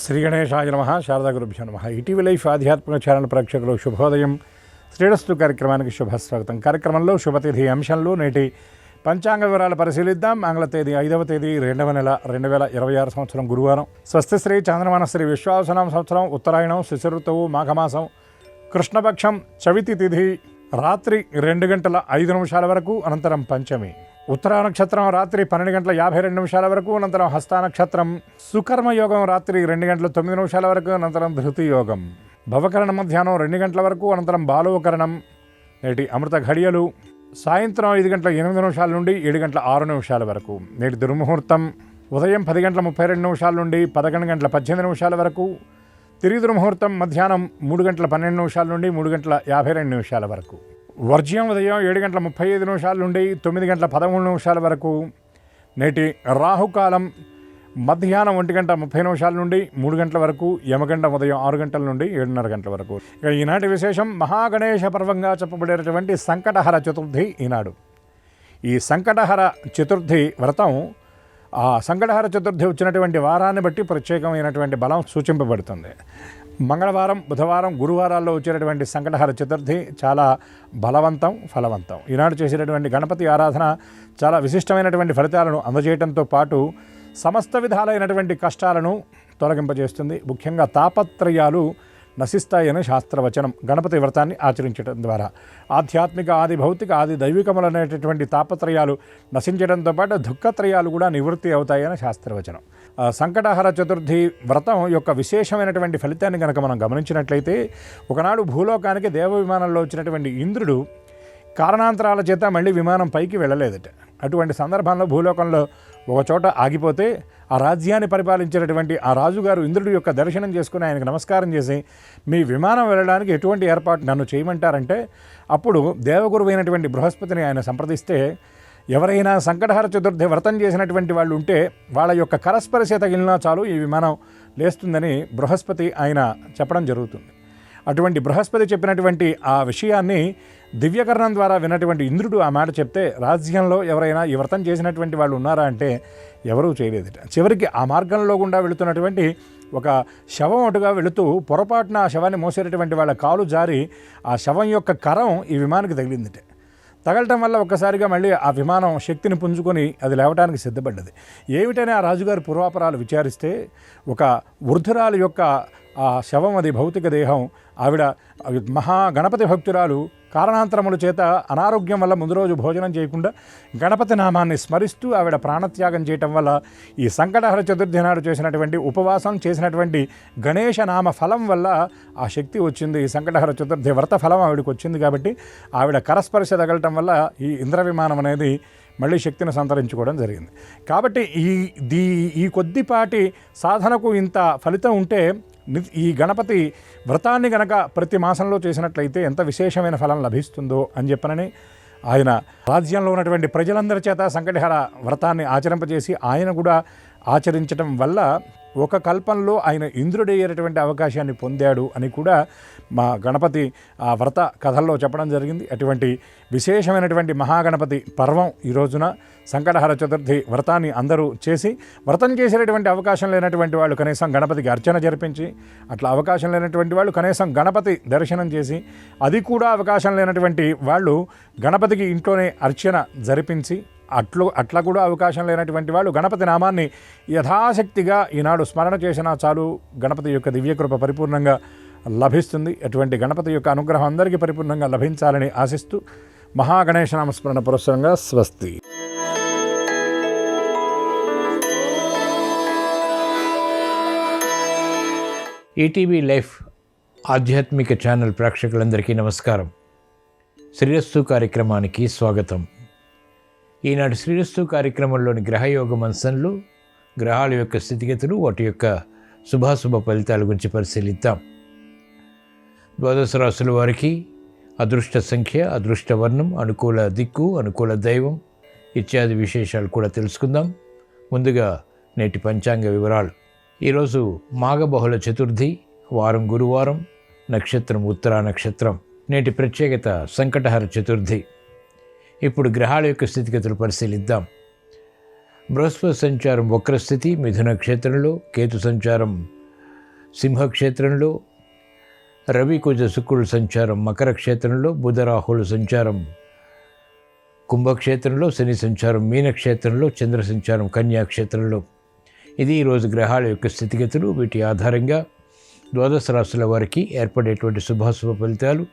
శ్రీ గణేశాయ నమః. శారదా గురుభ్యో నమః. ఈటీవీ లైఫ్ ఆధ్యాత్మిక ఛానల్ ప్రేక్షకులు శుభోదయం. శ్రీరస్తు కార్యక్రమానికి శుభస్వాగతం. కార్యక్రమంలో శుభతిథి అంశంలో నేటి పంచాంగ వివరాలు పరిశీలిద్దాం. ఆంగ్ల తేదీ 5వ తేదీ 2వ నెల 2026 సంవత్సరం గురువారం. స్వస్తిశ్రీ చాంద్రమానశ్రీ విశ్వావసనామ సంవత్సరం ఉత్తరాయణం శిశిర ఋతువు మాఘమాసం కృష్ణపక్షం చవితి తిథి రాత్రి 2 గంటల 5 నిమిషాల వరకు, అనంతరం పంచమి. ఉత్తరా నక్షత్రం రాత్రి 12 గంటల 52 నిమిషాల వరకు, అనంతరం హస్త నక్షత్రం. సుకర్మ యోగం రాత్రి 2 గంటల 9 నిమిషాల వరకు, అనంతరం ధృతి యోగం. భవకరణం మధ్యాహ్నం 2 గంటల వరకు, అనంతరం బాలోకరణం. నేటి అమృత ఘడియలు సాయంత్రం 5 గంటల 8 నిమిషాల నుండి 7 గంటల 6 నిమిషాల వరకు. నేటి దుర్ముహూర్తం ఉదయం 10 గంటల 32 నిమిషాల నుండి 11 గంటల 18 నిమిషాల వరకు. తిరిగి దుర్ముహూర్తం మధ్యాహ్నం 3 గంటల 12 నిమిషాల నుండి 3 గంటల 52 నిమిషాల వరకు. వర్జ్యం ఉదయం 7 గంటల 35 నిమిషాల నుండి 9 గంటల 13 నిమిషాల వరకు. నేటి రాహుకాలం మధ్యాహ్నం 1 గంట 30 నిమిషాల నుండి 3 గంటల వరకు. యమగండం ఉదయం 6 గంటల నుండి 7:30 గంటల వరకు. ఇక ఈనాటి విశేషం మహాగణేశ పర్వంగా చెప్పబడేటటువంటి సంకటహర చతుర్థి ఈనాడు. ఈ సంకటహర చతుర్థి వ్రతం ఆ సంకటహర చతుర్థి వచ్చినటువంటి వారాన్ని బట్టి ప్రత్యేకమైనటువంటి బలం సూచింపబడుతుంది. మంగళవారం, బుధవారం, గురువారాల్లో వచ్చేటటువంటి సంకటహర చతుర్థి చాలా బలవంతం, ఫలవంతం. ఈనాడు చేసేటటువంటి గణపతి ఆరాధన చాలా విశిష్టమైనటువంటి ఫలితాలను అందజేయడంతో పాటు సమస్త విధాలైనటువంటి కష్టాలను తొలగింపజేస్తుంది. ముఖ్యంగా తాపత్రయాలు నశిస్తాయని శాస్త్రవచనం. గణపతి వ్రతాన్ని ఆచరించడం ద్వారా ఆధ్యాత్మిక, ఆది భౌతిక, ఆది దైవికములనేటటువంటి తాపత్రయాలు నశించడంతో పాటు దుఃఖత్రయాలు కూడా నివృత్తి అవుతాయని శాస్త్రవచనం. సంకటహర చతుర్థి వ్రతం యొక్క విశేషమైనటువంటి ఫలితాన్ని కనుక మనం గమనించినట్లయితే, ఒకనాడు భూలోకానికి దేవ విమానంలో వచ్చినటువంటి ఇంద్రుడు కారణాంతరాల చేత మళ్ళీ విమానం పైకి వెళ్ళలేదట. అటువంటి సందర్భంలో భూలోకంలో ఒక చోట ఆగిపోతే ఆ రాజ్యాన్ని పరిపాలించేటటువంటి ఆ రాజుగారు ఇంద్రుడి యొక్క దర్శనం చేసుకుని ఆయనకు నమస్కారం చేసి, మీ విమానం వెళ్ళడానికి ఎటువంటి ఏర్పాటు నన్ను చేయమంటారంటే, అప్పుడు దేవగురువైనటువంటి బృహస్పతిని ఆయన సంప్రదిస్తే, ఎవరైనా సంకటహర చతుర్థి వ్రతం చేసినటువంటి వాళ్ళు ఉంటే వాళ్ళ యొక్క కరస్పర్శ తగిలినా చాలు ఈ విమానం లేస్తుందని బృహస్పతి ఆయన చెప్పడం జరుగుతుంది. అటువంటి బృహస్పతి చెప్పినటువంటి ఆ విషయాన్ని దివ్యకరణం ద్వారా విన్నటువంటి ఇంద్రుడు ఆ మాట చెప్తే, రాజ్యంలో ఎవరైనా ఈ వ్రతం చేసినటువంటి వాళ్ళు ఉన్నారా అంటే ఎవరూ చేయలేదట. చివరికి ఆ మార్గంలో గుండా వెళుతున్నటువంటి ఒక శవం అటుగా వెళుతూ పొరపాటున ఆ శవాన్ని మోసేటటువంటి వాళ్ళ కాలు జారి ఆ శవం యొక్క కరం ఈ విమానానికి తగిలిందట. తగలటం వల్ల ఒక్కసారిగా మళ్ళీ ఆ విమానం శక్తిని పుంజుకొని అది లేవటానికి సిద్ధపడ్డది. ఏమిటనే ఆ రాజుగారి పూర్వాపరాలు విచారిస్తే, ఒక వృద్ధురాలు యొక్క ఆ శవం, అది భౌతిక దేహం. ఆవిడ మహాగణపతి భక్తురాలు. కారణాంతరముల చేత అనారోగ్యం వల్ల ముందు రోజు భోజనం చేయకుండా గణపతి నామాన్ని స్మరిస్తూ ఆవిడ ప్రాణత్యాగం చేయటం వల్ల ఈ సంకటహర చతుర్థి నాడు చేసినటువంటి ఉపవాసం, చేసినటువంటి గణేశ నామ ఫలం వల్ల ఆ శక్తి వచ్చింది. ఈ సంకటహర చతుర్థి వ్రత ఫలం ఆవిడకి వచ్చింది కాబట్టి ఆవిడ కరస్పర్శ తగలటం వల్ల ఈ ఇంద్ర విమానం అనేది మళ్ళీ శక్తిని సంతరించుకోవడం జరిగింది. కాబట్టి ఈ కొద్దిపాటి సాధనకు ఇంత ఫలితం ఉంటే, ఈ గణపతి వ్రతాన్ని గనక ప్రతి మాసంలో చేసినట్లయితే ఎంత విశేషమైన ఫలం లభిస్తుందో అని చెప్పనని ఆయన రాజ్యంలో ఉన్నటువంటి ప్రజలందరి చేత సంకటహర వ్రతాన్ని ఆచరింపజేసి ఆయన కూడా ఆచరించడం వల్ల ఒక కల్పంలో ఆయన ఇంద్రుడయ్యేటటువంటి అవకాశాన్ని పొందాడు అని కూడా మా గణపతి ఆ వ్రత కథల్లో చెప్పడం జరిగింది. అటువంటి విశేషమైనటువంటి మహాగణపతి పర్వం ఈ రోజున సంకటహర చతుర్థి వ్రతాన్ని అందరూ చేసి, వ్రతం చేసేటటువంటి అవకాశం లేనటువంటి వాళ్ళు కనీసం గణపతికి అర్చన జరిపించి, అట్లా అవకాశం లేనటువంటి వాళ్ళు కనీసం గణపతి దర్శనం చేసి, అది కూడా అవకాశం లేనటువంటి వాళ్ళు గణపతికి ఇంట్లోనే అర్చన జరిపించి, అట్లా కూడా అవకాశం లేనటువంటి వాళ్ళు గణపతి నామాన్ని యథాశక్తిగా ఈనాడు స్మరణ చేసినా చాలు గణపతి యొక్క దివ్యకృప పరిపూర్ణంగా లభిస్తుంది. అటువంటి గణపతి యొక్క అనుగ్రహం అందరికీ పరిపూర్ణంగా లభించాలని ఆశిస్తూ మహాగణేశ నామస్మరణ పురస్సరంగా స్వస్తి. ఈటీవీ లైఫ్ ఆధ్యాత్మిక ఛానల్ ప్రేక్షకులందరికీ నమస్కారం. శ్రీరస్తు కార్యక్రమానికి స్వాగతం. ఈనాటి శ్రీరస్తు కార్యక్రమంలోని గ్రహయోగ మంచంలో గ్రహాల యొక్క స్థితిగతులు, వాటి యొక్క శుభాశుభ ఫలితాల గురించి పరిశీలిద్దాం. ద్వాదశ రాశుల వారికి అదృష్ట సంఖ్య, అదృష్ట వర్ణం, అనుకూల దిక్కు, అనుకూల దైవం ఇత్యాది విశేషాలు కూడా తెలుసుకుందాం. ముందుగా నేటి పంచాంగ వివరాలు. ఈరోజు మాఘబహుళ చతుర్థి, వారం గురువారం, నక్షత్రం ఉత్తరా నక్షత్రం. నేటి ప్రత్యేకత సంకటహర చతుర్థి. ఇప్పుడు గ్రహాల యొక్క స్థితిగతులు పరిశీలిద్దాం. బృహస్పతి సంచారం వక్రస్థితి, మిథున క్షేత్రంలో. కేతు సంచారం సింహక్షేత్రంలో రవి కుజ శుక్రుల సంచారం, మకర క్షేత్రంలో బుధ రాహుల సంచారం, కుంభక్షేత్రంలో శని సంచారం, మీనక్షేత్రంలో చంద్ర సంచారం, కన్యాక్షేత్రంలో. ఇది ఈరోజు గ్రహాల యొక్క స్థితిగతులు. వీటి ఆధారంగా ద్వాదశ రాశుల వారికి ఏర్పడేటువంటి శుభాశుభ ఫలితాలు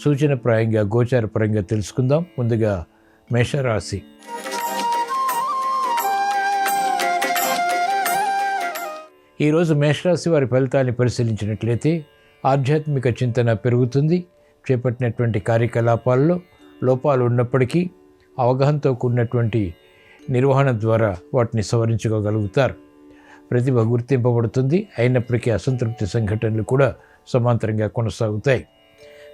సూచనప్రాయంగా గోచారపరంగా తెలుసుకుందాం. ముందుగా మేషరాశి. ఈరోజు మేషరాశి వారి ఫలితాన్ని పరిశీలించినట్లయితే ఆధ్యాత్మిక చింతన పెరుగుతుంది. చేపట్టినటువంటి కార్యకలాపాల్లో లోపాలు ఉన్నప్పటికీ అవగాహనతో కూడినటువంటి నిర్వహణ ద్వారా వాటిని సవరించుకోగలుగుతారు. ప్రతిభ గుర్తింపబడుతుంది. అయినప్పటికీ అసంతృప్తి సంఘటనలు కూడా సమాంతరంగా కొనసాగుతాయి.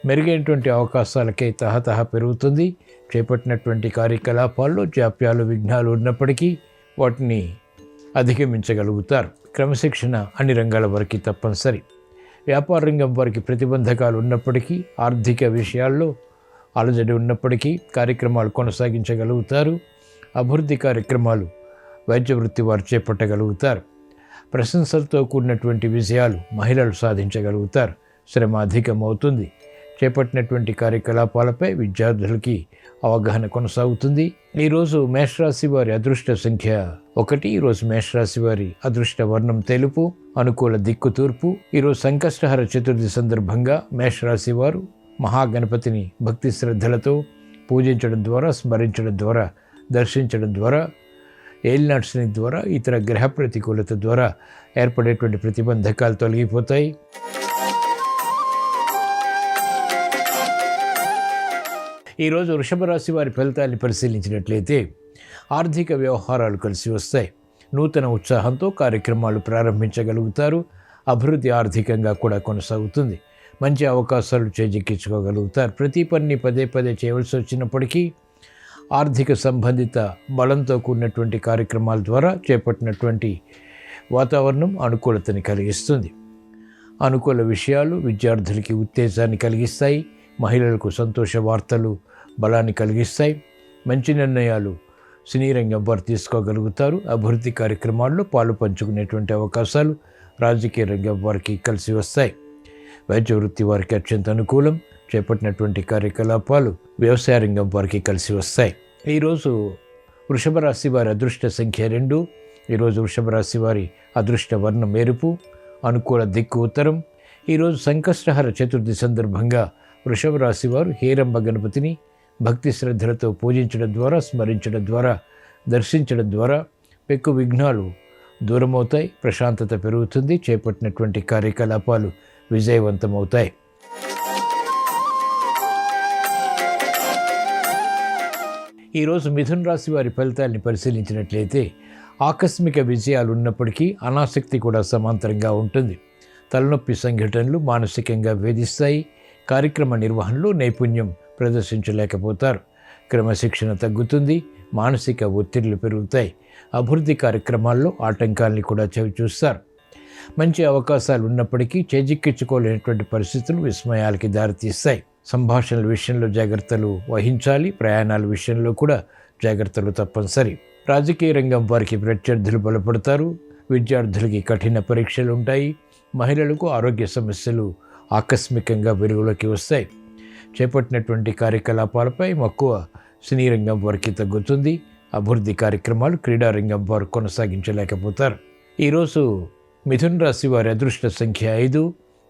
మెరుగైనటువంటి అవకాశాలకై తహతహ పెరుగుతుంది. చేపట్టినటువంటి కార్యకలాపాల్లో జాప్యాలు, విఘ్నాలు ఉన్నప్పటికీ వాటిని అధిగమించగలుగుతారు. క్రమశిక్షణ అన్ని రంగాల వారికి తప్పనిసరి. వ్యాపార రంగం వారికి ప్రతిబంధకాలు ఉన్నప్పటికీ, ఆర్థిక విషయాల్లో అలజడి ఉన్నప్పటికీ కార్యక్రమాలు కొనసాగించగలుగుతారు. అభివృద్ధి కార్యక్రమాలు వైద్య వృత్తి వారు చేపట్టగలుగుతారు. ప్రశంసలతో కూడినటువంటి విజయాలు మహిళలు సాధించగలుగుతారు. శ్రమ అధికమవుతుంది. చేపట్టినటువంటి కార్యకలాపాలపై విద్యార్థులకి అవగాహన కొనసాగుతుంది. ఈరోజు మేషరాశి వారి అదృష్ట సంఖ్య 1. ఈరోజు మేషరాశి వారి అదృష్ట వర్ణం తెలుపు. అనుకూల దిక్కు తూర్పు. ఈరోజు సంకష్టహర చతుర్థి సందర్భంగా మేషరాశి వారు మహాగణపతిని భక్తి శ్రద్ధలతో పూజించడం ద్వారా, స్మరించడం ద్వారా, దర్శించడం ద్వారా, ఏలినాటి శని ద్వారా, ఇతర గ్రహ ప్రతికూలత ద్వారా ఏర్పడేటువంటి ప్రతిబంధకాలు తొలగిపోతాయి. ఈరోజు వృషభ రాశి వారి ఫలితాన్ని పరిశీలించినట్లయితే ఆర్థిక వ్యవహారాలు కలిసి వస్తాయి. నూతన ఉత్సాహంతో కార్యక్రమాలు ప్రారంభించగలుగుతారు. అభివృద్ధి ఆర్థికంగా కూడా కొనసాగుతుంది. మంచి అవకాశాలు చేజిక్కించుకోగలుగుతారు. ప్రతి పని పదే పదే చేయవలసి వచ్చినప్పటికీ ఆర్థిక సంబంధిత బలంతో కూడినటువంటి కార్యక్రమాల ద్వారా చేపట్టినటువంటి వాతావరణం అనుకూలతని కలిగిస్తుంది. అనుకూల విషయాలు విద్యార్థులకి ఉత్తేజాన్ని కలిగిస్తాయి. మహిళలకు సంతోష వార్తలు బలాన్ని కలిగిస్తాయి. మంచి నిర్ణయాలు సినీ రంగం వారు తీసుకోగలుగుతారు. అభివృద్ధి కార్యక్రమాల్లో పాలు పంచుకునేటువంటి అవకాశాలు రాజకీయ రంగం వారికి కలిసి వస్తాయి. వైద్య వృత్తి వారికి అత్యంత అనుకూలం. చేపట్టినటువంటి కార్యకలాపాలు వ్యవసాయ రంగం వారికి కలిసి వస్తాయి. ఈరోజు వృషభ రాశి వారి అదృష్ట సంఖ్య 2. ఈరోజు వృషభ రాశి వారి అదృష్ట వర్ణం ఎరుపు. అనుకూల దిక్కు ఉత్తరం. ఈరోజు సంకష్టహర చతుర్థి సందర్భంగా వృషభ రాశి వారు హేరంబ గణపతిని భక్తి శ్రద్ధలతో పూజించడం ద్వారా, స్మరించడం ద్వారా, దర్శించడం ద్వారా పెక్కు విఘ్నాలు దూరమవుతాయి. ప్రశాంతత పెరుగుతుంది. చేపట్టినటువంటి కార్యకలాపాలు విజయవంతమవుతాయి. ఈరోజు మిథున రాశి వారి ఫలితాన్ని పరిశీలించినట్లయితే ఆకస్మిక విజయాలు ఉన్నప్పటికీ అనాసక్తి కూడా సమాంతరంగా ఉంటుంది. తలనొప్పి సంఘటనలు మానసికంగా వేధిస్తాయి. కార్యక్రమ నిర్వహణలో నైపుణ్యం ప్రదర్శించలేకపోతారు. క్రమశిక్షణ తగ్గుతుంది. మానసిక ఒత్తిళ్లు పెరుగుతాయి. అభివృద్ధి కార్యక్రమాల్లో ఆటంకాల్ని కూడా చవిచూస్తారు. మంచి అవకాశాలు ఉన్నప్పటికీ చేజిక్కించుకోలేనటువంటి పరిస్థితులు విస్మయాలకి దారితీస్తాయి. సంభాషణల విషయంలో జాగ్రత్తలు వహించాలి. ప్రయాణాల విషయంలో కూడా జాగ్రత్తలు తప్పనిసరి. రాజకీయ రంగం వారికి ప్రత్యర్థులు బలపడతారు. విద్యార్థులకి కఠిన పరీక్షలు ఉంటాయి. మహిళలకు ఆరోగ్య సమస్యలు ఆకస్మికంగా వెలుగులోకి వస్తాయి. చేపట్టినటువంటి కార్యకలాపాలపై మక్కువ సినీ రంగం వారికి తగ్గుతుంది. అభివృద్ధి కార్యక్రమాలు క్రీడా రంగం వారు కొనసాగించలేకపోతారు. ఈరోజు మిథున రాశి వారి అదృష్ట సంఖ్య 5.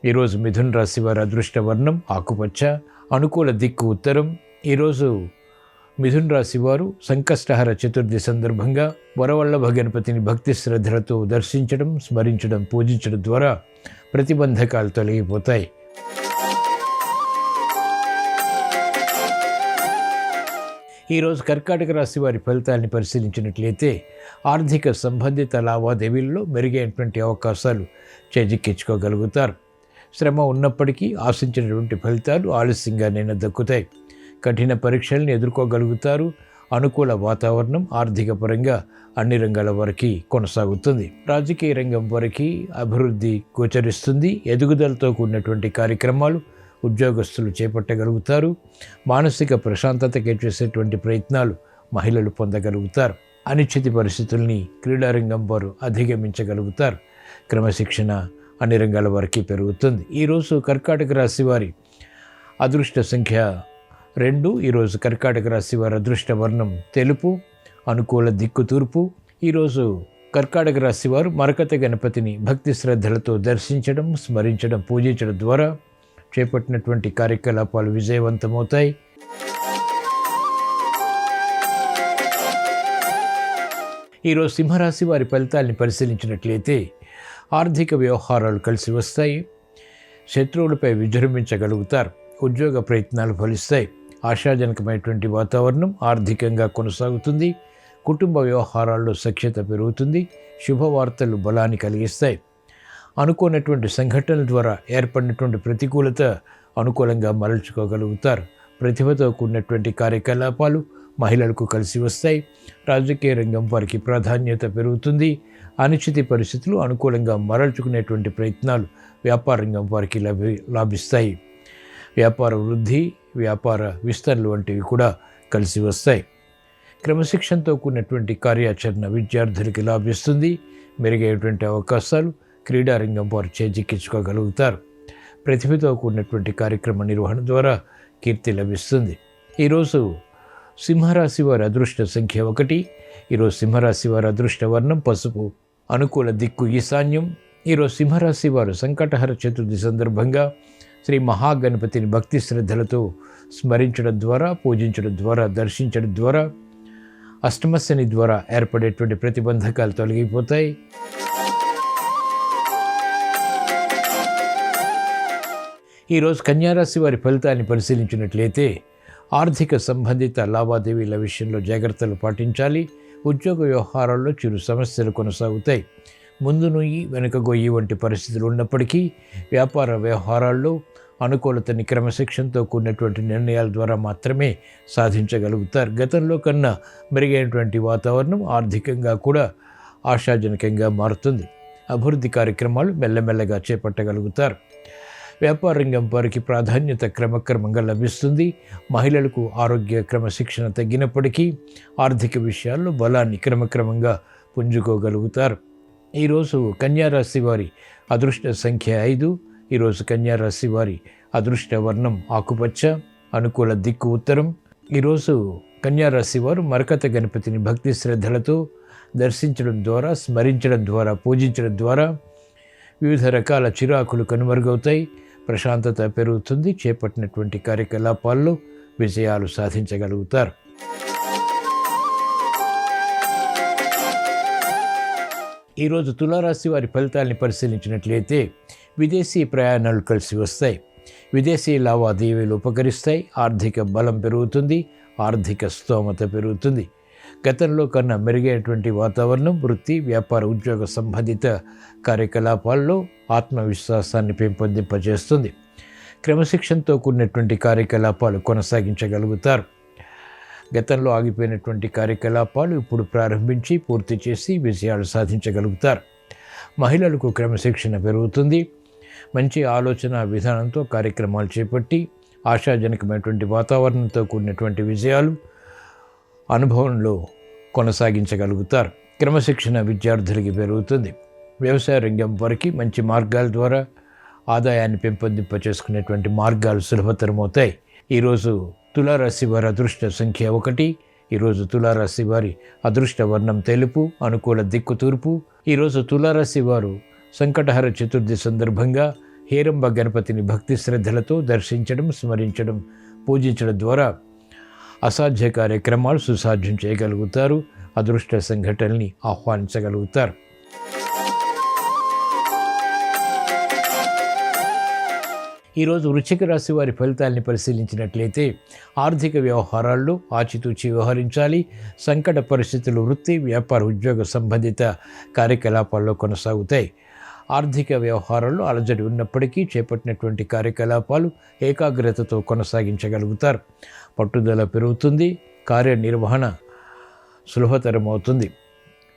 ఈరోజు మిథున రాశి వారి అదృష్ట వర్ణం ఆకుపచ్చ. అనుకూల దిక్కు ఉత్తరం. ఈరోజు మిథున రాశి వారు సంకష్టహర చతుర్థి సందర్భంగా వరవల్లభ గణపతిని భక్తి శ్రద్ధలతో దర్శించడం, స్మరించడం, పూజించడం ద్వారా ప్రతిబంధకాలు తొలగిపోతాయి. ఈరోజు కర్కాటక రాశి వారి ఫలితాన్ని పరిశీలించినట్లయితే ఆర్థిక సంబంధిత లావాదేవీల్లో మెరుగైనటువంటి అవకాశాలు చేజిక్కించుకోగలుగుతారు. శ్రమ ఉన్నప్పటికీ ఆశించినటువంటి ఫలితాలు ఆలస్యంగానైనా దక్కుతాయి. కఠిన పరీక్షల్ని ఎదుర్కోగలుగుతారు. అనుకూల వాతావరణం ఆర్థిక పరంగా అన్ని రంగాల వారికి కొనసాగుతుంది. రాజకీయ రంగం వారికి అభివృద్ధి గోచరిస్తుంది. ఎదుగుదలతో కూడినటువంటి కార్యక్రమాలు ఉద్యోగస్తులు చేపట్టగలుగుతారు. మానసిక ప్రశాంతతకి చేసేటువంటి ప్రయత్నాలు మహిళలు పొందగలుగుతారు. అనిశ్చిత పరిస్థితుల్ని క్రీడారంగం వారు అధిగమించగలుగుతారు. క్రమశిక్షణ అన్ని రంగాల వారికి పెరుగుతుంది. ఈరోజు కర్కాటక రాశి వారి అదృష్ట సంఖ్య 2. ఈరోజు కర్కాటక రాశి వారి అదృష్ట వర్ణం తెలుపు, అనుకూల దిక్కు తూర్పు. ఈరోజు కర్కాటక రాశి వారు మరకత గణపతిని భక్తి శ్రద్ధలతో దర్శించడం, స్మరించడం, పూజించడం ద్వారా చేపట్టినటువంటి కార్యకలాపాలు విజయవంతమవుతాయి. ఈరోజు సింహరాశి వారి ఫలితాల్ని పరిశీలించినట్లయితే ఆర్థిక వ్యవహారాలు కలిసి వస్తాయి. శత్రువులపై విజృంభించగలుగుతారు. ఉద్యోగ ప్రయత్నాలు ఫలిస్తాయి. ఆశాజనకమైనటువంటి వాతావరణం ఆర్థికంగా కొనసాగుతుంది. కుటుంబ వ్యవహారాల్లో సఖ్యత పెరుగుతుంది. శుభవార్తలు బలాన్ని కలిగిస్తాయి. అనుకోనటువంటి సంఘటనల ద్వారా ఏర్పడినటువంటి ప్రతికూలత అనుకూలంగా మరల్చుకోగలుగుతారు. ప్రతిభతో కూడినటువంటి కార్యకలాపాలు మహిళలకు కలిసి వస్తాయి. రాజకీయ రంగం వారికి ప్రాధాన్యత పెరుగుతుంది. అనిశ్చిత పరిస్థితులు అనుకూలంగా మరల్చుకునేటువంటి ప్రయత్నాలు వ్యాపార రంగం వారికి లాభిస్తాయి. వ్యాపార వృద్ధి, వ్యాపార విస్తరణలు వంటివి కూడా కలిసి వస్తాయి. క్రమశిక్షణతో కూడినటువంటి కార్యాచరణ విద్యార్థులకి లాభిస్తుంది. మెరుగైనటువంటి అవకాశాలు క్రీడారంగం వారు చేజిక్కించుకోగలుగుతారు. ప్రతిభతో కూడినటువంటి కార్యక్రమ నిర్వహణ ద్వారా కీర్తి లభిస్తుంది. ఈరోజు సింహరాశి వారి అదృష్ట సంఖ్య 1. ఈరోజు సింహరాశి వారి అదృష్ట వర్ణం పసుపు, అనుకూల దిక్కు ఈశాన్యం. ఈరోజు సింహరాశి వారు సంకటహర చతుర్థి సందర్భంగా శ్రీ మహాగణపతిని భక్తి శ్రద్ధలతో స్మరించడం ద్వారా, పూజించడం ద్వారా, దర్శించడం ద్వారా అష్టమశని ద్వారా ఏర్పడేటువంటి ప్రతిబంధకాలు తొలగిపోతాయి. ఈరోజు కన్యారాశి వారి ఫలితాన్ని పరిశీలించినట్లయితే ఆర్థిక సంబంధిత లావాదేవీల విషయంలో జాగ్రత్తలు పాటించాలి. ఉద్యోగ వ్యవహారాల్లో చిరు సమస్యలు కొనసాగుతాయి. ముందు నుయ్యి వెనుక గొయ్యి వంటి పరిస్థితులు ఉన్నప్పటికీ వ్యాపార వ్యవహారాల్లో అనుకూలతని క్రమశిక్షణతో కూడినటువంటి నిర్ణయాల ద్వారా మాత్రమే సాధించగలుగుతారు. గతంలో కన్నా మెరుగైనటువంటి వాతావరణం ఆర్థికంగా కూడా ఆశాజనకంగా మారుతుంది. అభివృద్ధి కార్యక్రమాలు మెల్లమెల్లగా చేపట్టగలుగుతారు. వ్యాపార రంగం వారికి ప్రాధాన్యత క్రమక్రమంగా లభిస్తుంది. మహిళలకు ఆరోగ్య క్రమశిక్షణ తగ్గినప్పటికీ ఆర్థిక విషయాల్లో బలాన్ని క్రమక్రమంగా పుంజుకోగలుగుతారు. ఈరోజు కన్యారాశి వారి అదృష్ట సంఖ్య 5. ఈరోజు కన్యారాశి వారి అదృష్ట వర్ణం ఆకుపచ్చ, అనుకూల దిక్కు ఉత్తరం. ఈరోజు కన్యారాశి వారు మరకత గణపతిని భక్తి శ్రద్ధలతో దర్శించడం ద్వారా, స్మరించడం ద్వారా, పూజించడం ద్వారా వివిధ రకాల చిరాకులు కనుమరుగవుతాయి. ప్రశాంతత పెరుగుతుంది. చేపట్టినటువంటి కార్యకలాపాల్లో విజయాలు సాధించగలుగుతారు. ఈరోజు తులారాశి వారి ఫలితాల్ని పరిశీలించినట్లయితే విదేశీ ప్రయాణాలు కలిసి వస్తాయి. విదేశీ లావాదేవీలు ఉపకరిస్తాయి. ఆర్థిక బలం పెరుగుతుంది. ఆర్థిక స్తోమత పెరుగుతుంది. గతంలో కన్నా మెరుగైనటువంటి వాతావరణం వృత్తి, వ్యాపార, ఉద్యోగ సంబంధిత కార్యకలాపాల్లో ఆత్మవిశ్వాసాన్ని పెంపొందింపజేస్తుంది. క్రమశిక్షణతో కూడినటువంటి కార్యకలాపాలు కొనసాగించగలుగుతారు. గతంలో ఆగిపోయినటువంటి కార్యకలాపాలు ఇప్పుడు ప్రారంభించి పూర్తి చేసి విజయాలు సాధించగలుగుతారు. మహిళలకు క్రమశిక్షణ పెరుగుతుంది. మంచి ఆలోచన విధానంతో కార్యక్రమాలు చేపట్టి ఆశాజనకమైనటువంటి వాతావరణంతో కూడినటువంటి విజయాలు అనుభవంలో కొనసాగించగలుగుతారు. క్రమశిక్షణ విద్యార్థులకి పెరుగుతుంది. వ్యవసాయ రంగం వారికి మంచి మార్గాల ద్వారా ఆదాయాన్ని పెంపొందింపచేసుకునేటువంటి మార్గాలు సులభతరమవుతాయి. ఈరోజు తులారాశి వారి అదృష్ట సంఖ్య 1. ఈరోజు తులారాశి వారి అదృష్ట వర్ణం తెలుపు, అనుకూల దిక్కు తూర్పు. ఈరోజు తులారాశి వారు సంకటహర చతుర్థి సందర్భంగా హేరంబ గణపతిని భక్తి శ్రద్ధలతో దర్శించడం, స్మరించడం, పూజించడం ద్వారా అసాధ్య కార్యక్రమాలు సుసాధ్యం చేయగలుగుతారు. అదృష్ట సంఘటనల్ని ఆహ్వానించగలుగుతారు. ఈరోజు వృశ్చిక రాశి వారి ఫలితాల్ని పరిశీలించినట్లయితే ఆర్థిక వ్యవహారాల్లో ఆచితూచి వ్యవహరించాలి. సంకట పరిస్థితులు వృత్తి, వ్యాపార, ఉద్యోగ సంబంధిత కార్యకలాపాల్లో కొనసాగుతాయి. ఆర్థిక వ్యవహారాల్లో అలజడి ఉన్నప్పటికీ చేపట్టినటువంటి కార్యకలాపాలు ఏకాగ్రతతో కొనసాగించగలుగుతారు. పట్టుదల పెరుగుతుంది. కార్యనిర్వహణ సులభతరం అవుతుంది.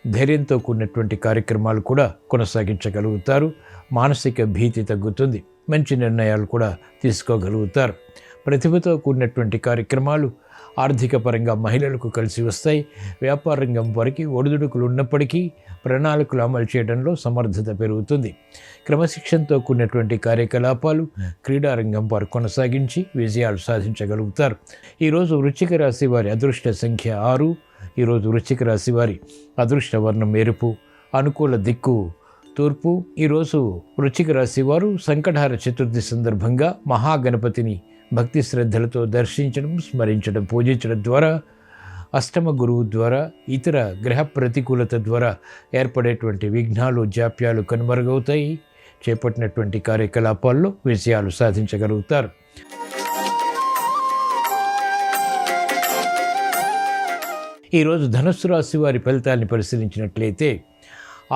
ధైర్యంతో కూడినటువంటి కార్యక్రమాలు కూడా కొనసాగించగలుగుతారు. మానసిక భీతి తగ్గుతుంది. మంచి నిర్ణయాలు కూడా తీసుకోగలుగుతారు. ప్రతిభతో కూడినటువంటి కార్యక్రమాలు ఆర్థిక పరంగా మహిళలకు కలిసి వస్తాయి. వ్యాపార రంగం వారికి ఒడిదుడుకులు ఉన్నప్పటికీ ప్రణాళికలు అమలు చేయడంలో సమర్థత పెరుగుతుంది. క్రమశిక్షణతో కూడినటువంటి కార్యకలాపాలు క్రీడారంగం వారు కొనసాగించి విజయాలు సాధించగలుగుతారు. ఈరోజు వృశ్చిక రాశి వారి అదృష్ట సంఖ్య 6. ఈరోజు వృశ్చిక రాశి వారి అదృష్ట వర్ణం ఎరుపు, అనుకూల దిక్కు తూర్పు. ఈరోజు వృశ్చిక రాశి వారు సంకటహార చతుర్థి సందర్భంగా మహాగణపతిని భక్తి శ్రద్ధలతో దర్శించడం, స్మరించడం, పూజించడం ద్వారా అష్టమ గురువు ద్వారా ఇతర గ్రహ ప్రతికూలత ద్వారా ఏర్పడేటువంటి విఘ్నాలు, జాప్యాలు కనుమరుగవుతాయి. చేపట్టినటువంటి కార్యకలాపాల్లో విజయాలు సాధించగలుగుతారు. ఈరోజు ధనుస్సు రాశి వారి ఫలితాన్ని పరిశీలించినట్లయితే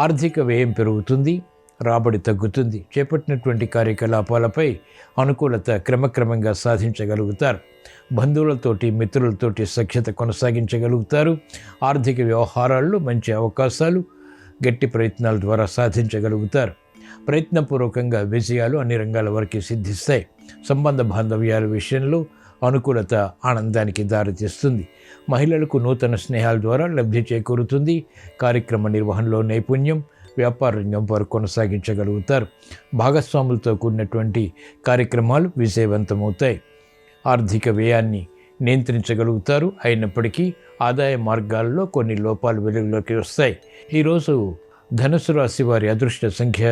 ఆర్థిక వ్యయం పెరుగుతుంది, రాబడి తగ్గుతుంది. చేపట్టినటువంటి కార్యకలాపాలపై అనుకూలత క్రమక్రమంగా సాధించగలుగుతారు. బంధువులతోటి, మిత్రులతోటి సఖ్యత కొనసాగించగలుగుతారు. ఆర్థిక వ్యవహారాల్లో మంచి అవకాశాలు గట్టి ప్రయత్నాల ద్వారా సాధించగలుగుతారు. ప్రయత్నపూర్వకంగా విజయాలు అన్ని రంగాల వరకు సిద్ధిస్తాయి. సంబంధ బాంధవ్యాల విషయంలో అనుకూలత ఆనందానికి దారితీస్తుంది. మహిళలకు నూతన స్నేహాల ద్వారా లబ్ధి చేకూరుతుంది. కార్యక్రమ నిర్వహణలో నైపుణ్యం, వ్యాపార రంగం వారు కొనసాగించగలుగుతారు. భాగస్వాములతో కూడినటువంటి కార్యక్రమాలు విజయవంతమవుతాయి. ఆర్థిక వ్యయాన్ని నియంత్రించగలుగుతారు. అయినప్పటికీ ఆదాయ మార్గాల్లో కొన్ని లోపాలు వెలుగులోకి వస్తాయి. ఈరోజు ధనుసు రాశి వారి అదృష్ట సంఖ్య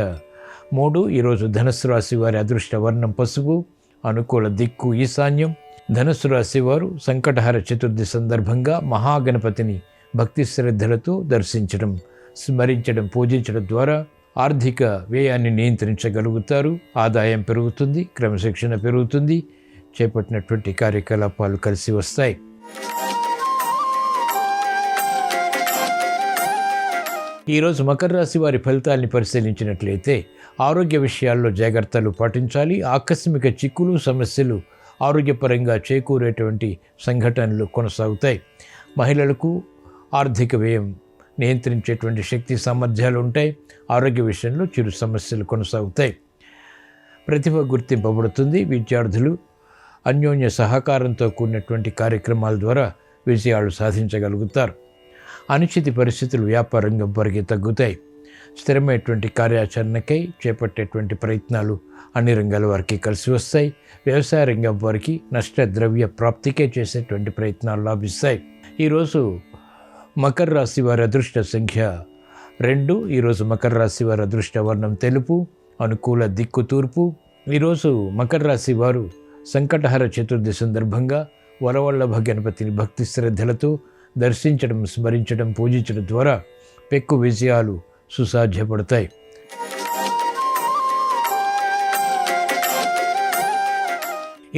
3. ఈరోజు ధనుసు రాశి వారి అదృష్ట వర్ణం పసుపు, అనుకూల దిక్కు ఈశాన్యం. ధనుసు రాశి వారు సంకటహార చతుర్థి సందర్భంగా మహాగణపతిని భక్తి శ్రద్ధలతో దర్శించడం, స్మరించడం, పూజించడం ద్వారా ఆర్థిక వ్యయాన్ని నియంత్రించగలుగుతారు. ఆదాయం పెరుగుతుంది, క్రమశిక్షణ పెరుగుతుంది. చేపట్టినటువంటి కార్యకలాపాలు కలిసి వస్తాయి. ఈరోజు మకర రాశి వారి ఫలితాన్ని పరిశీలించినట్లయితే ఆరోగ్య విషయాల్లో జాగ్రత్తలు పాటించాలి. ఆకస్మిక చిక్కులు, సమస్యలు ఆరోగ్యపరంగా చేకూరేటువంటి సంఘటనలు కొనసాగుతాయి. మహిళలకు ఆర్థిక వ్యయం నియంత్రించేటువంటి శక్తి సామర్థ్యాలు ఉంటాయి. ఆరోగ్య విషయంలో చిరు సమస్యలు కొనసాగుతాయి. ప్రతిభ గుర్తింపబడుతుంది. విద్యార్థులు అన్యోన్య సహకారంతో కూడినటువంటి కార్యక్రమాల ద్వారా విజయాలు సాధించగలుగుతారు. అనిశ్చిత పరిస్థితులు వ్యాపార రంగం వరకు తగ్గుతాయి. స్థిరమైనటువంటి కార్యాచరణకై చేపట్టేటువంటి ప్రయత్నాలు అన్ని రంగాల వారికి కలిసి వస్తాయి. వ్యవసాయ రంగం వారికి నష్ట ద్రవ్య ప్రాప్తికే చేసేటువంటి ప్రయత్నాలు లాభిస్తాయి. ఈరోజు మకర రాశి వారి అదృష్ట సంఖ్య 2. ఈరోజు మకర రాశి వారి అదృష్ట వర్ణం తెలుపు, అనుకూల దిక్కు తూర్పు. ఈరోజు మకర రాశి వారు సంకటహర చతుర్థి సందర్భంగా వరవల్లభ గణపతిని భక్తి శ్రద్ధలతో దర్శించడం, స్మరించడం, పూజించడం ద్వారా పెక్కు విజయాలు సుసాధ్యపడతాయి.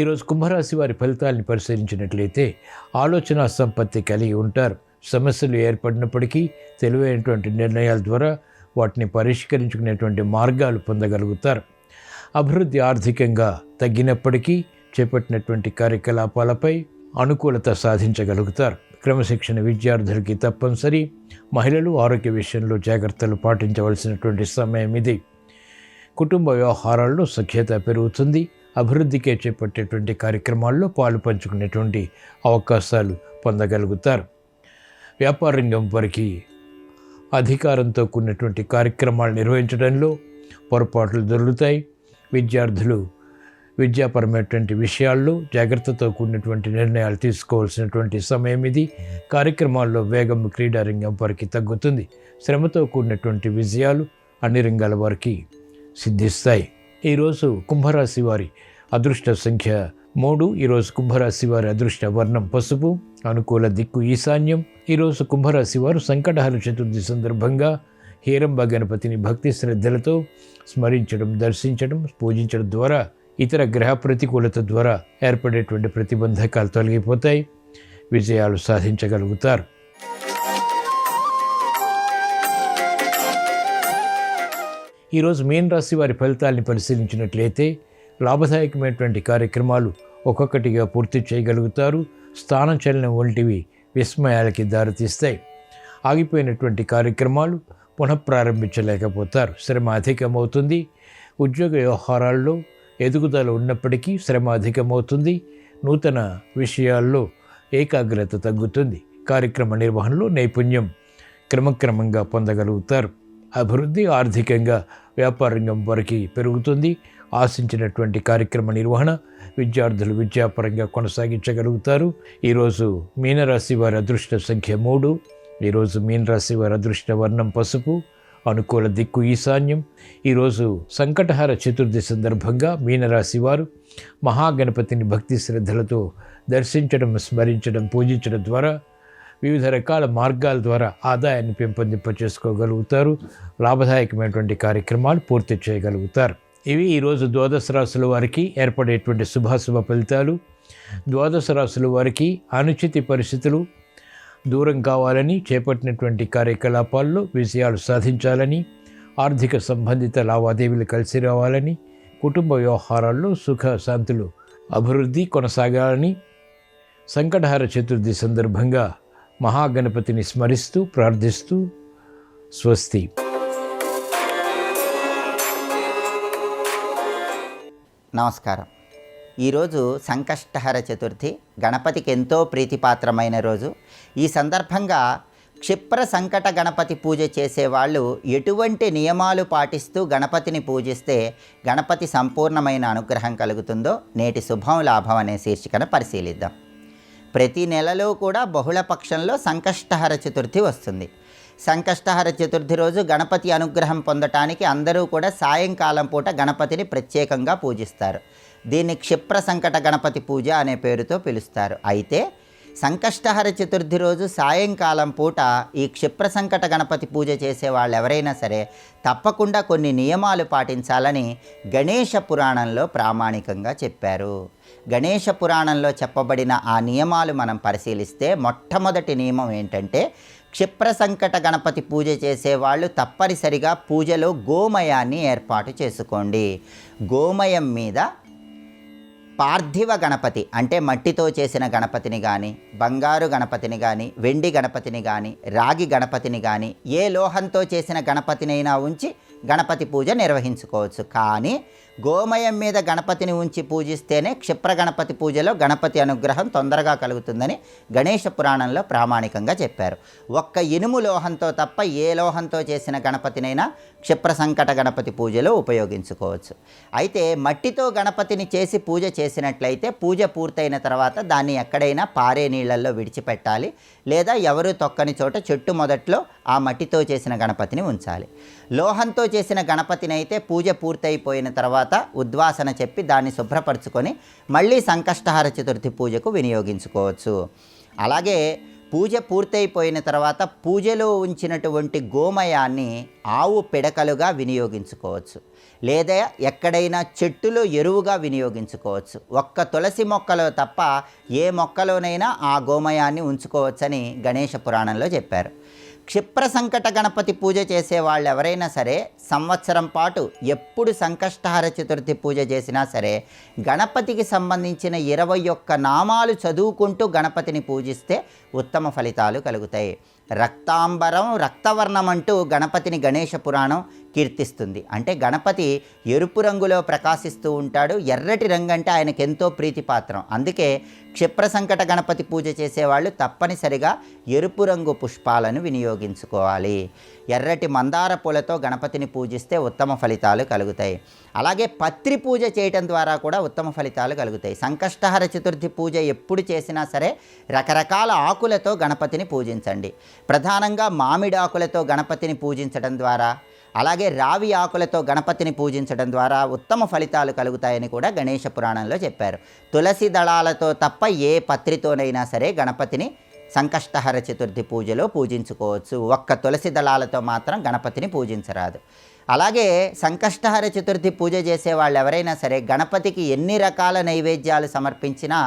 ఈరోజు కుంభరాశి వారి ఫలితాలను పరిశీలించినట్లయితే ఆలోచన సంపత్తి కలిగి ఉంటారు. సమస్యలు ఏర్పడినప్పటికీ తెలివైనటువంటి నిర్ణయాల ద్వారా వాటిని పరిష్కరించుకునేటువంటి మార్గాలు పొందగలుగుతారు. అభివృద్ధి ఆర్థికంగా తగ్గినప్పటికీ చేపట్టినటువంటి కార్యకలాపాలపై అనుకూలత సాధించగలుగుతారు. క్రమశిక్షణ విద్యార్థులకి తప్పనిసరి. మహిళలు ఆరోగ్య విషయంలో జాగ్రత్తలు పాటించవలసినటువంటి సమయం ఇది. కుటుంబ వ్యవహారాల్లో సఖ్యత పెరుగుతుంది. అభివృద్ధికే చేపట్టేటువంటి కార్యక్రమాల్లో పాలు పంచుకునేటువంటి అవకాశాలు పొందగలుగుతారు. వ్యాపార రంగం వారికి అధికారంతో కూడినటువంటి కార్యక్రమాలు నిర్వహించడంలో పొరపాట్లు దొరుకుతాయి. విద్యార్థులు విద్యాపరమైనటువంటి విషయాల్లో జాగ్రత్తతో కూడినటువంటి నిర్ణయాలు తీసుకోవాల్సినటువంటి సమయం ఇది. కార్యక్రమాల్లో వేగం క్రీడారంగం వారికి తగ్గుతుంది. శ్రమతో కూడినటువంటి విజయాలు అన్ని రంగాల వారికి సిద్ధిస్తాయి. ఈరోజు కుంభరాశి వారి అదృష్ట సంఖ్య 3. ఈరోజు కుంభరాశి వారి అదృష్ట వర్ణం పసుపు, అనుకూల దిక్కు ఈశాన్యం. ఈరోజు కుంభరాశి వారు సంకటహర చతుర్థి సందర్భంగా హేరంబ గణపతిని భక్తి శ్రద్ధలతో స్మరించడం, దర్శించడం, పూజించడం ద్వారా ఇతర గ్రహ ప్రతికూలత ద్వారా ఏర్పడేటువంటి ప్రతిబంధకాలు తొలగిపోతాయి. విజయాలు సాధించగలుగుతారు. ఈరోజు మీన రాశి వారి ఫలితాలను పరిశీలించినట్లయితే లాభదాయకమైనటువంటి కార్యక్రమాలు ఒక్కొక్కటిగా పూర్తి చేయగలుగుతారు. స్థానచలనం వంటివి విస్మయాలకి దారితీస్తాయి. ఆగిపోయినటువంటి కార్యక్రమాలు పునఃప్రారంభించలేకపోతారు. శ్రమ అధికమవుతుంది. ఉద్యోగ వ్యవహారాల్లో ఎదుగుదల ఉన్నప్పటికీ శ్రమ అధికమవుతుంది. నూతన విషయాల్లో ఏకాగ్రత తగ్గుతుంది. కార్యక్రమ నిర్వహణలో నైపుణ్యం క్రమక్రమంగా పొందగలుగుతారు. అభివృద్ధి ఆర్థికంగా వ్యాపార రంగం వరకు పెరుగుతుంది. ఆశించినటువంటి కార్యక్రమ నిర్వహణ విద్యార్థులు విద్యాపరంగా కొనసాగించగలుగుతారు. ఈరోజు మీనరాశి వారి అదృష్ట సంఖ్య 3. ఈరోజు మీనరాశి వారి అదృష్ట వర్ణం పసుపు. అనుకూల దిక్కు ఈశాన్యం. ఈరోజు సంకటహర చతుర్థి సందర్భంగా మీనరాశి వారు మహాగణపతిని భక్తి శ్రద్ధలతో దర్శించడం, స్మరించడం, పూజించడం ద్వారా వివిధ రకాల మార్గాల ద్వారా ఆదాయాన్ని పెంపొందింపచేసుకోగలుగుతారు. లాభదాయకమైనటువంటి కార్యక్రమాలు పూర్తి చేయగలుగుతారు. ఇవి ఈరోజు ద్వాదశ రాశుల వారికి ఏర్పడేటువంటి శుభాశుభ ఫలితాలు. ద్వాదశ రాశుల వారికి అనుచిత పరిస్థితులు దూరం కావాలని, చేపట్టినటువంటి కార్యకలాపాల్లో విజయాలు సాధించాలని, ఆర్థిక సంబంధిత లావాదేవీలు కలిసి రావాలని, కుటుంబ వ్యవహారాల్లో సుఖ శాంతులు అభివృద్ధి కొనసాగాలని సంకటహర చతుర్థి సందర్భంగా మహాగణపతిని స్మరిస్తూ ప్రార్థిస్తూ స్వస్తి. నమస్కారం. ఈరోజు సంకష్టహర చతుర్థి, గణపతికి ఎంతో ప్రీతిపాత్రమైన రోజు. ఈ సందర్భంగా క్షిప్ర సంకట గణపతి పూజ చేసేవాళ్ళు ఎటువంటి నియమాలు పాటిస్తూ గణపతిని పూజిస్తే గణపతి సంపూర్ణమైన అనుగ్రహం కలుగుతుందో నేటి శుభం లాభం అనే శీర్షికను పరిశీలిద్దాం. ప్రతి నెలలో కూడా బహుళపక్షంలో సంకష్టహర చతుర్థి వస్తుంది. సంకష్టహర చతుర్థి రోజు గణపతి అనుగ్రహం పొందటానికి అందరూ కూడా సాయంకాలం పూట గణపతిని ప్రత్యేకంగా పూజిస్తారు. దీన్ని క్షిప్ర సంకట గణపతి పూజ అనే పేరుతో పిలుస్తారు. అయితే సంకష్టహర చతుర్థి రోజు సాయంకాలం పూట ఈ క్షిప్ర సంకట గణపతి పూజ చేసే వాళ్ళు ఎవరైనా సరే తప్పకుండా కొన్ని నియమాలు పాటించాలని గణేష పురాణంలో ప్రామాణికంగా చెప్పారు. గణేష పురాణంలో చెప్పబడిన ఆ నియమాలు మనం పరిశీలిస్తే మొట్టమొదటి నియమం ఏంటంటే, క్షిప్ర సంకట గణపతి పూజ చేసేవాళ్ళు తప్పనిసరిగా పూజలో గోమయాన్ని ఏర్పాటు చేసుకోండి. గోమయం మీద పార్థివ గణపతి అంటే మట్టితో చేసిన గణపతిని కానీ, బంగారు గణపతిని కానీ, వెండి గణపతిని కానీ, రాగి గణపతిని కానీ, ఏ లోహంతో చేసిన గణపతినైనా ఉంచి గణపతి పూజ నిర్వహించుకోవచ్చు. కానీ గోమయం మీద గణపతిని ఉంచి పూజిస్తేనే క్షిప్ర గణపతి పూజలో గణపతి అనుగ్రహం తొందరగా కలుగుతుందని గణేష పురాణంలో ప్రామాణికంగా చెప్పారు. ఒక్క ఇనుము లోహంతో తప్ప ఏ లోహంతో చేసిన గణపతినైనా క్షిప్ర సంకట గణపతి పూజలో ఉపయోగించుకోవచ్చు. అయితే మట్టితో గణపతిని చేసి పూజ చేసినట్లయితే పూజ పూర్తయిన తర్వాత దాన్ని ఎక్కడైనా పారే నీళ్లలో విడిచిపెట్టాలి, లేదా ఎవరు తొక్కని చోట చెట్టు మొదట్లో ఆ మట్టితో చేసిన గణపతిని ఉంచాలి. లోహంతో చేసిన గణపతిని అయితే పూజ పూర్తయిపోయిన తర్వాత ఉద్వాసన చెప్పి దాన్ని శుభ్రపరచుకొని మళ్ళీ సంకష్టహర చతుర్థి పూజకు వినియోగించుకోవచ్చు. అలాగే పూజ పూర్తయిపోయిన తర్వాత పూజలో ఉంచినటువంటి గోమయాన్ని ఆవు పిడకలుగా వినియోగించుకోవచ్చు, లేదా ఎక్కడైనా చెట్టులో ఎరువుగా వినియోగించుకోవచ్చు. ఒక్క తులసి మొక్కలో తప్ప ఏ మొక్కలోనైనా ఆ గోమయాన్ని ఉంచుకోవచ్చని గణేష పురాణంలో చెప్పారు. క్షిప్ర సంకట గణపతి పూజ చేసే వాళ్ళు ఎవరైనా సరే సంవత్సరం పాటు ఎప్పుడు సంకష్టహర చతుర్థి పూజ చేసినా సరే గణపతికి సంబంధించిన 21 నామాలు చదువుకుంటూ గణపతిని పూజిస్తే ఉత్తమ ఫలితాలు కలుగుతాయి. రక్తాంబరం రక్తవర్ణం అంటూ గణపతిని గణేష పురాణం కీర్తిస్తుంది. అంటే గణపతి ఎరుపు రంగులో ప్రకాశిస్తూ ఉంటాడు. ఎర్రటి రంగు అంటే ఆయనకు ఎంతో ప్రీతిపాత్రం. అందుకే క్షిప్ర సంకట గణపతి పూజ చేసేవాళ్ళు తప్పనిసరిగా ఎరుపు రంగు పుష్పాలను వినియోగించుకోవాలి. ఎర్రటి మందార పూలతో గణపతిని పూజిస్తే ఉత్తమ ఫలితాలు కలుగుతాయి. అలాగే పత్రి పూజ చేయటం ద్వారా కూడా ఉత్తమ ఫలితాలు కలుగుతాయి. సంకష్టహర చతుర్థి పూజ ఎప్పుడు చేసినా సరే రకరకాల ఆకులతో గణపతిని పూజించండి. ప్రధానంగా మామిడి ఆకులతో గణపతిని పూజించడం ద్వారా, అలాగే రావి ఆకులతో గణపతిని పూజించడం ద్వారా ఉత్తమ ఫలితాలు కలుగుతాయని కూడా గణేష పురాణంలో చెప్పారు. తులసి దళాలతో తప్ప ఏ పత్రితోనైనా సరే గణపతిని సంకష్టహర చతుర్థి పూజలో పూజించుకోవచ్చు. ఒక్క తులసి దళాలతో మాత్రం గణపతిని పూజించరాదు. అలాగే సంకష్టహర చతుర్థి పూజ చేసే వాళ్ళు ఎవరైనా సరే గణపతికి ఎన్ని రకాల నైవేద్యాలు సమర్పించినా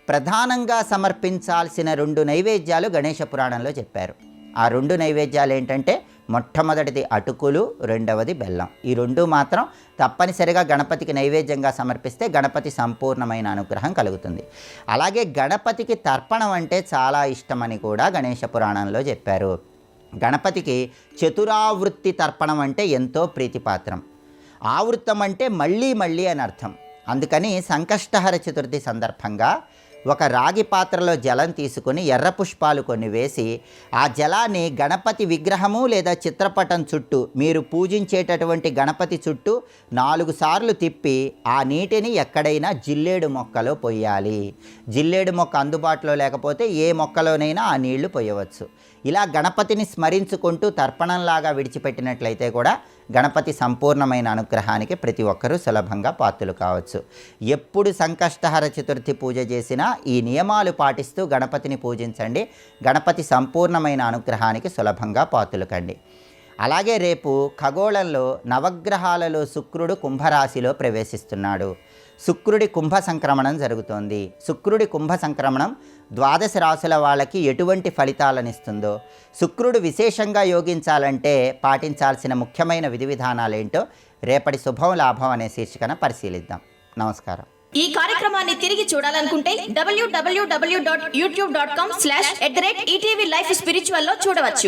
ప్రధానంగా సమర్పించాల్సిన 2 నైవేద్యాలు గణేష పురాణంలో చెప్పారు. ఆ 2 నైవేద్యాలు ఏంటంటే, మొట్టమొదటిది అటుకులు, రెండవది బెల్లం. ఈ 2 మాత్రం తప్పనిసరిగా గణపతికి నైవేద్యంగా సమర్పిస్తే గణపతి సంపూర్ణమైన అనుగ్రహం కలుగుతుంది. అలాగే గణపతికి తర్పణం అంటే చాలా ఇష్టమని కూడా గణేష పురాణంలో చెప్పారు. గణపతికి చతురావృత్తి తర్పణం అంటే ఎంతో ప్రీతిపాత్రం. ఆవృత్తం అంటే మళ్ళీ మళ్ళీ అని అర్థం. అందుకని సంకష్టహర చతుర్థి సందర్భంగా ఒక రాగి పాత్రలో జలం తీసుకొని ఎర్ర పుష్పాలు కొన్ని వేసి ఆ జలాన్ని గణపతి విగ్రహము లేదా చిత్రపటం చుట్టూ, మీరు పూజించేటటువంటి గణపతి చుట్టూ 4 సార్లు తిప్పి ఆ నీటిని ఎక్కడైనా జిల్లేడు మొక్కలో పొయ్యాలి. జిల్లేడు మొక్క అందుబాటులో లేకపోతే ఏ మొక్కలోనైనా ఆ నీళ్లు పొయ్యవచ్చు. ఇలా గణపతిని స్మరించుకుంటూ తర్పణంలాగా విడిచిపెట్టినట్లయితే కూడా గణపతి సంపూర్ణమైన అనుగ్రహానికి ప్రతి ఒక్కరూ సులభంగా పాత్రులు కావచ్చు. ఎప్పుడు సంకష్టహర చతుర్థి పూజ చేసినా ఈ నియమాలు పాటిస్తూ గణపతిని పూజించండి. గణపతి సంపూర్ణమైన అనుగ్రహానికి సులభంగా పాత్రులు కండి. అలాగే రేపు ఖగోళంలో నవగ్రహాలలో శుక్రుడు కుంభరాశిలో ప్రవేశిస్తున్నాడు. శుక్రుడి కుంభ సంక్రమణం జరుగుతోంది. శుక్రుడి కుంభ సంక్రమణం 12 రాశుల వాళ్ళకి ఎటువంటి ఫలితాలను ఇస్తుందో, శుక్రుడు విశేషంగా యోగించాలంటే పాటించాల్సిన ముఖ్యమైన విధి విధానాలేంటో రేపటి శుభం లాభం అనే శీర్షికన పరిశీలిద్దాం. నమస్కారం. ఈ కార్యక్రమాన్ని తిరిగి చూడాలనుకుంటే www.youtube.com/ETV Life Spiritual లో చూడవచ్చు.